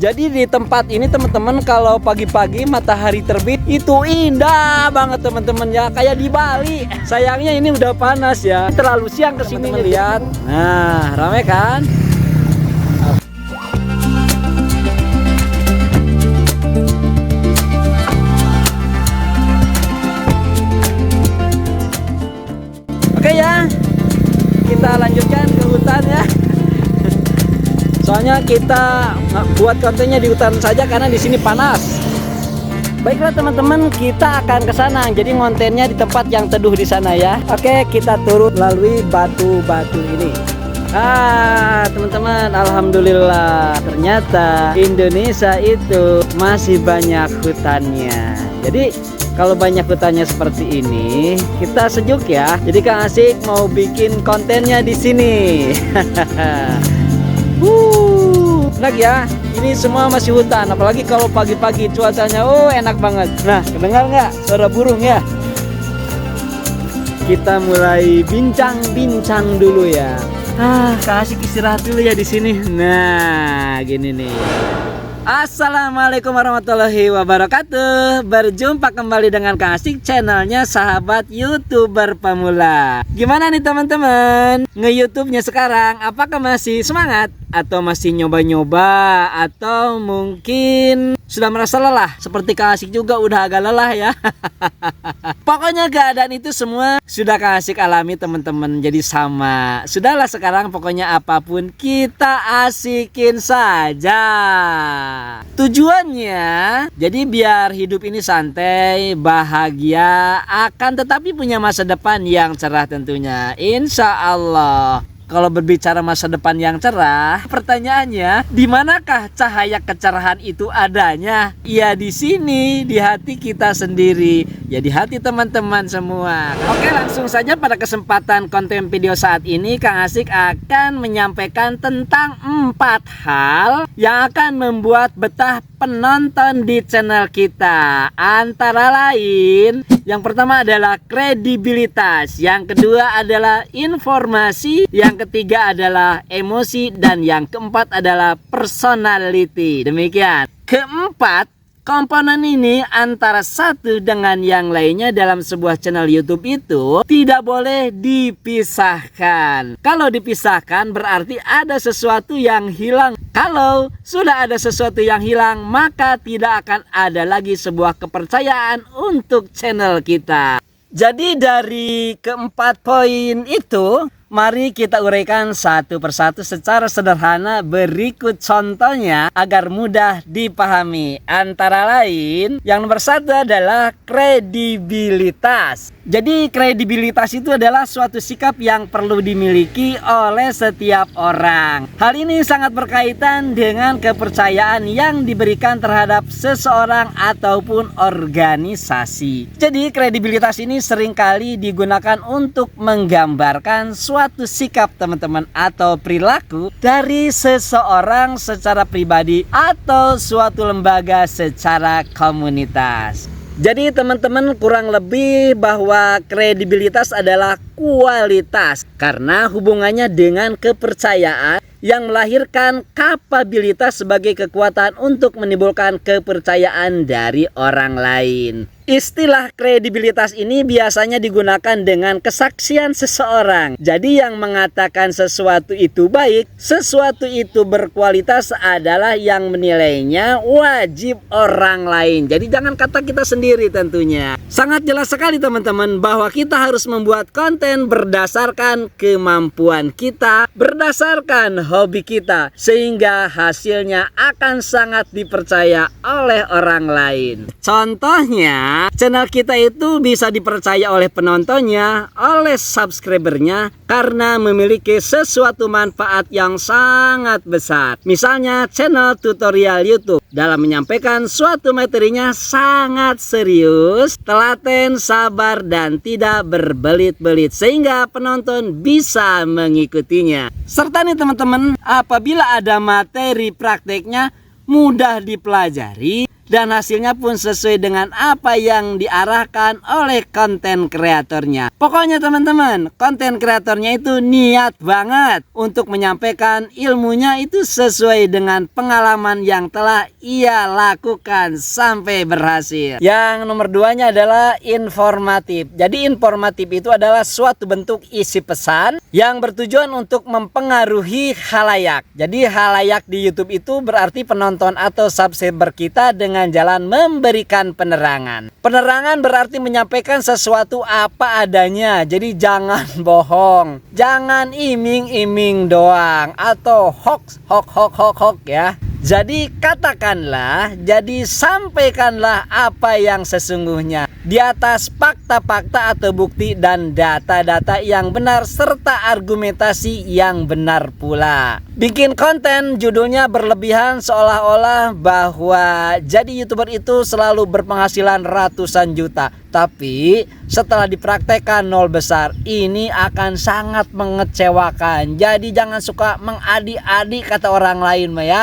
Jadi di tempat ini teman-teman, kalau pagi-pagi matahari terbit itu indah banget teman-teman ya, kayak di Bali. Sayangnya ini udah panas ya, terlalu siang kesini nih, lihat. Nah, rame kan? Oke ya, kita lanjutkan ke hutan ya. Soalnya kita buat kontennya di hutan saja karena di sini panas. Baiklah teman-teman, kita akan ke sana. Jadi kontennya di tempat yang teduh di sana ya. Oke, kita turun melalui batu-batu ini. Teman-teman, alhamdulillah ternyata Indonesia itu masih banyak hutannya. Jadi kalau banyak hutannya seperti ini, kita sejuk ya. Jadi Kang Asik mau bikin kontennya di sini. Enak ya, ini semua masih hutan. Apalagi kalau pagi-pagi cuacanya, enak banget. Nah, kedengar nggak suara burung ya? Kita mulai bincang-bincang dulu ya. Kang Asik istirahat dulu ya di sini. Nah, gini nih. Assalamualaikum warahmatullahi wabarakatuh. Berjumpa kembali dengan Kang Asik, channelnya sahabat YouTuber pemula. Gimana nih teman-teman, nge-YouTube-nya sekarang? Apakah masih semangat? Atau masih nyoba-nyoba? Atau mungkin sudah merasa lelah? Seperti Kang Asik juga udah agak lelah ya. Pokoknya keadaan itu semua sudah Kang Asik alami teman-teman. Jadi sama. Sudahlah sekarang pokoknya apapun kita asikin saja. Tujuannya jadi biar hidup ini santai, bahagia, akan tetapi punya masa depan yang cerah tentunya. Insya Allah. Kalau berbicara masa depan yang cerah, pertanyaannya, di manakah cahaya kecerahan itu adanya? Ya di sini, di hati kita sendiri. Ya di hati teman-teman semua. Oke, langsung saja pada kesempatan konten video saat ini, Kang Asik akan menyampaikan tentang 4 hal yang akan membuat betah penonton di channel kita. Antara lain, yang pertama adalah kredibilitas, yang kedua adalah informasi, yang ketiga adalah emosi, dan yang keempat adalah personality. Demikian. Keempat komponen ini antara satu dengan yang lainnya dalam sebuah channel YouTube itu tidak boleh dipisahkan. Kalau dipisahkan berarti ada sesuatu yang hilang. Kalau sudah ada sesuatu yang hilang, maka tidak akan ada lagi sebuah kepercayaan untuk channel kita. Jadi dari keempat poin itu, mari kita uraikan satu persatu secara sederhana. Berikut contohnya agar mudah dipahami. Antara lain, yang nomor 1 adalah kredibilitas. Jadi kredibilitas itu adalah suatu sikap yang perlu dimiliki oleh setiap orang. Hal ini sangat berkaitan dengan kepercayaan yang diberikan terhadap seseorang ataupun organisasi. Jadi kredibilitas ini seringkali digunakan untuk menggambarkan suatu sikap teman-teman atau perilaku dari seseorang secara pribadi atau suatu lembaga secara komunitas. Jadi teman-teman, kurang lebih bahwa kredibilitas adalah kualitas karena hubungannya dengan kepercayaan yang melahirkan kapabilitas sebagai kekuatan untuk menimbulkan kepercayaan dari orang lain. Istilah kredibilitas ini biasanya digunakan dengan kesaksian seseorang. Jadi yang mengatakan sesuatu itu baik, sesuatu itu berkualitas adalah yang menilainya wajib orang lain. Jadi jangan kata kita sendiri tentunya. Sangat jelas sekali teman-teman bahwa kita harus membuat konten berdasarkan kemampuan kita, berdasarkan hobi kita, sehingga hasilnya akan sangat dipercaya oleh orang lain. Contohnya, channel kita itu bisa dipercaya oleh penontonnya, oleh subscribernya, karena memiliki sesuatu manfaat yang sangat besar. Misalnya channel tutorial YouTube, dalam menyampaikan suatu materinya sangat serius, telaten, sabar, dan tidak berbelit-belit, sehingga penonton bisa mengikutinya. Serta nih teman-teman, apabila ada materi prakteknya mudah dipelajari dan hasilnya pun sesuai dengan apa yang diarahkan oleh konten kreatornya. Pokoknya teman-teman, konten kreatornya itu niat banget untuk menyampaikan ilmunya itu sesuai dengan pengalaman yang telah ia lakukan sampai berhasil. Yang nomor 2-nya adalah informatif. Jadi informatif itu adalah suatu bentuk isi pesan yang bertujuan untuk mempengaruhi khalayak. Jadi khalayak di YouTube itu berarti penonton atau subscriber kita dengan jalan memberikan penerangan. Penerangan berarti menyampaikan sesuatu apa adanya. Jadi jangan bohong, jangan iming-iming doang atau hoax ya. Jadi katakanlah, jadi sampaikanlah apa yang sesungguhnya di atas fakta-fakta atau bukti dan data-data yang benar serta argumentasi yang benar pula. Bikin konten judulnya berlebihan seolah-olah bahwa jadi YouTuber itu selalu berpenghasilan ratusan juta. Tapi setelah dipraktekkan nol besar, ini akan sangat mengecewakan. Jadi jangan suka mengadi-adi kata orang lain ya.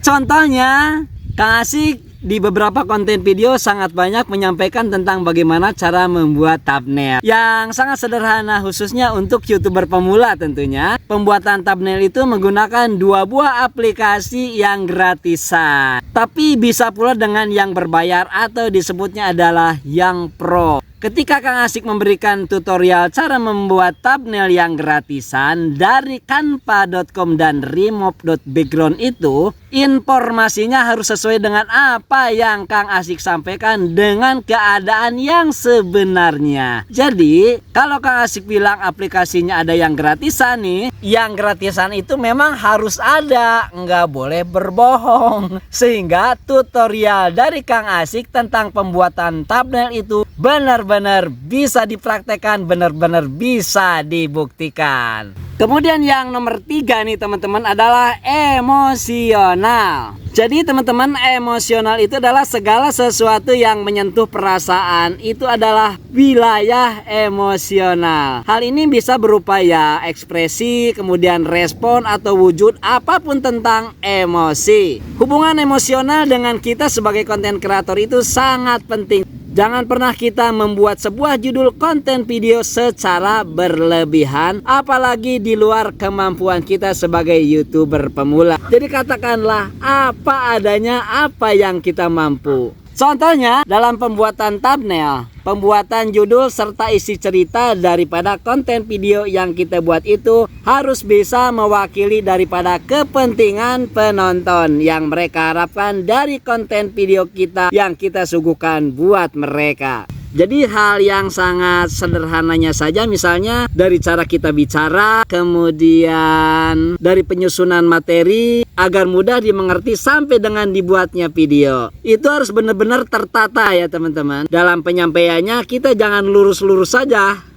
Contohnya, Kang Asik di beberapa konten video sangat banyak menyampaikan tentang bagaimana cara membuat thumbnail yang sangat sederhana, khususnya untuk YouTuber pemula tentunya. Pembuatan thumbnail itu menggunakan 2 buah aplikasi yang gratisan, tapi bisa pula dengan yang berbayar atau disebutnya adalah yang pro. Ketika Kang Asik memberikan tutorial cara membuat thumbnail yang gratisan dari canva.com dan remove.background itu, informasinya harus sesuai dengan apa yang Kang Asik sampaikan dengan keadaan yang sebenarnya. Jadi, kalau Kang Asik bilang aplikasinya ada yang gratisan nih, yang gratisan itu memang harus ada, nggak boleh berbohong. Sehingga tutorial dari Kang Asik tentang pembuatan thumbnail itu benar-benar bisa dipraktekkan, benar-benar bisa dibuktikan. Kemudian yang nomor 3 nih teman-teman adalah emosional. Jadi teman-teman, emosional itu adalah segala sesuatu yang menyentuh perasaan. Itu adalah wilayah emosional. Hal ini bisa berupa ya ekspresi, kemudian respon atau wujud apapun tentang emosi. Hubungan emosional dengan kita sebagai konten kreator itu sangat penting. Jangan pernah kita membuat sebuah judul konten video secara berlebihan, apalagi di luar kemampuan kita sebagai YouTuber pemula. Jadi katakanlah apa adanya, apa yang kita mampu. Contohnya dalam pembuatan thumbnail, pembuatan judul serta isi cerita daripada konten video yang kita buat itu harus bisa mewakili daripada kepentingan penonton yang mereka harapkan dari konten video kita yang kita suguhkan buat mereka. Jadi hal yang sangat sederhananya saja, misalnya dari cara kita bicara, kemudian dari penyusunan materi agar mudah dimengerti sampai dengan dibuatnya video. Itu harus benar-benar tertata ya teman-teman. Dalam penyampaiannya kita jangan lurus-lurus saja.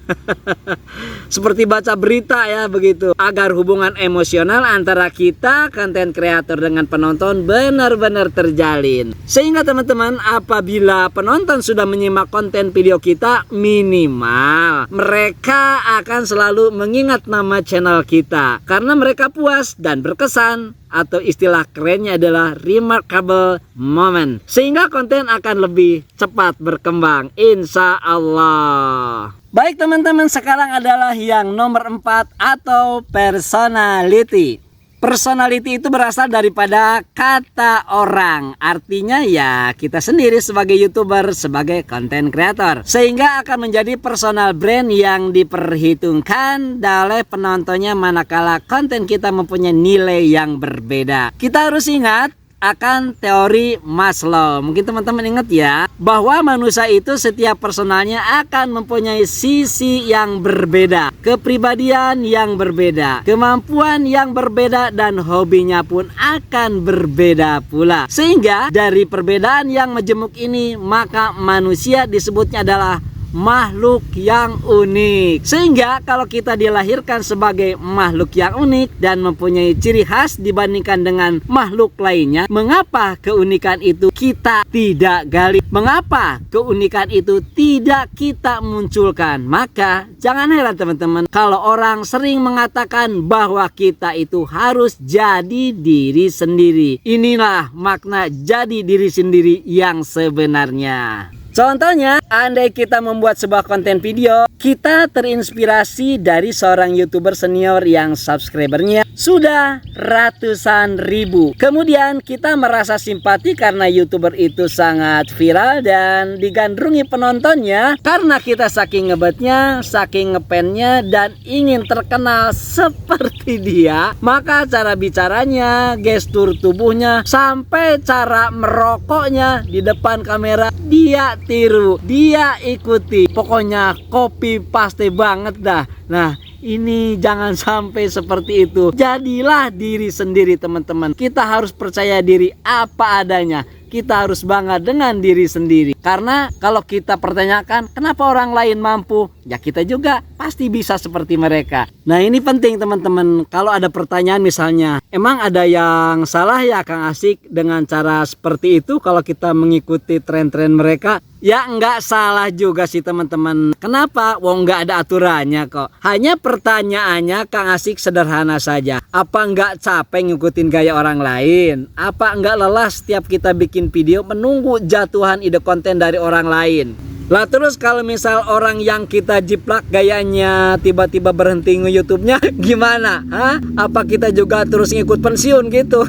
Seperti baca berita ya begitu, agar hubungan emosional antara kita konten kreator dengan penonton benar-benar terjalin. Sehingga teman-teman, apabila penonton sudah menyimak konten video kita, minimal mereka akan selalu mengingat nama channel kita karena mereka puas dan berkesan, atau istilah kerennya adalah remarkable moment, sehingga konten akan lebih cepat berkembang insya Allah. Baik teman-teman, sekarang adalah yang nomor 4 atau personality. Personality itu berasal daripada kata orang. Artinya ya kita sendiri sebagai YouTuber, sebagai content creator. Sehingga akan menjadi personal brand yang diperhitungkan oleh penontonnya manakala konten kita mempunyai nilai yang berbeda. Kita harus ingat akan teori Maslow. Mungkin teman-teman ingat ya, bahwa manusia itu setiap personalnya akan mempunyai sisi yang berbeda, kepribadian yang berbeda, kemampuan yang berbeda, dan hobinya pun akan berbeda pula. Sehingga dari perbedaan yang majemuk ini, maka manusia disebutnya adalah makhluk yang unik. Sehingga kalau kita dilahirkan sebagai makhluk yang unik dan mempunyai ciri khas dibandingkan dengan makhluk lainnya, mengapa keunikan itu kita tidak gali? Mengapa keunikan itu tidak kita munculkan? Maka jangan heran teman-teman kalau orang sering mengatakan bahwa kita itu harus jadi diri sendiri. Inilah makna jadi diri sendiri yang sebenarnya. Contohnya, andai kita membuat sebuah konten video, kita terinspirasi dari seorang YouTuber senior yang subscribernya sudah ratusan ribu. Kemudian kita merasa simpati karena YouTuber itu sangat viral dan digandrungi penontonnya karena kita saking ngebetnya, saking ngepennya dan ingin terkenal seperti dia. Maka cara bicaranya, gestur tubuhnya, sampai cara merokoknya di depan kamera dia tiru, dia ikuti. Pokoknya copy paste banget dah. Nah, ini jangan sampai seperti itu. Jadilah diri sendiri teman-teman. Kita harus percaya diri apa adanya. Kita harus bangga dengan diri sendiri. Karena kalau kita pertanyakan kenapa orang lain mampu, ya kita juga pasti bisa seperti mereka. Nah ini penting teman-teman. Kalau ada pertanyaan misalnya, emang ada yang salah ya Kang Asik dengan cara seperti itu kalau kita mengikuti tren-tren mereka? Ya enggak salah juga sih teman-teman. Kenapa? Wong enggak ada aturannya kok. Hanya pertanyaannya Kang Asik sederhana saja. Apa enggak capek ngikutin gaya orang lain? Apa enggak lelah setiap kita bikin video menunggu jatuhan ide konten dari orang lain? Lah terus kalau misal orang yang kita jiplak gayanya tiba-tiba berhenti nge-YouTube-nya gimana? Hah? Apa kita juga terus ngikut pensiun gitu?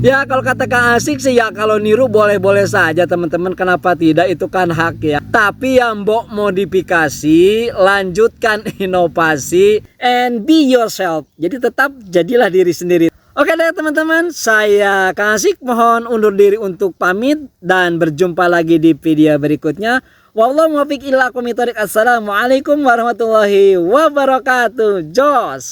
Ya kalau kata Kang Asik sih ya kalau niru boleh-boleh saja teman-teman, kenapa tidak, itu kan hak ya. Tapi yang mbok modifikasi, lanjutkan inovasi and be yourself. Jadi tetap jadilah diri sendiri. Oke deh teman-teman, saya Kang Asik mohon undur diri untuk pamit dan berjumpa lagi di video berikutnya. Wallahu muwaffiq ila aqwamit thoriq. Assalamualaikum warahmatullahi wabarakatuh. Jos.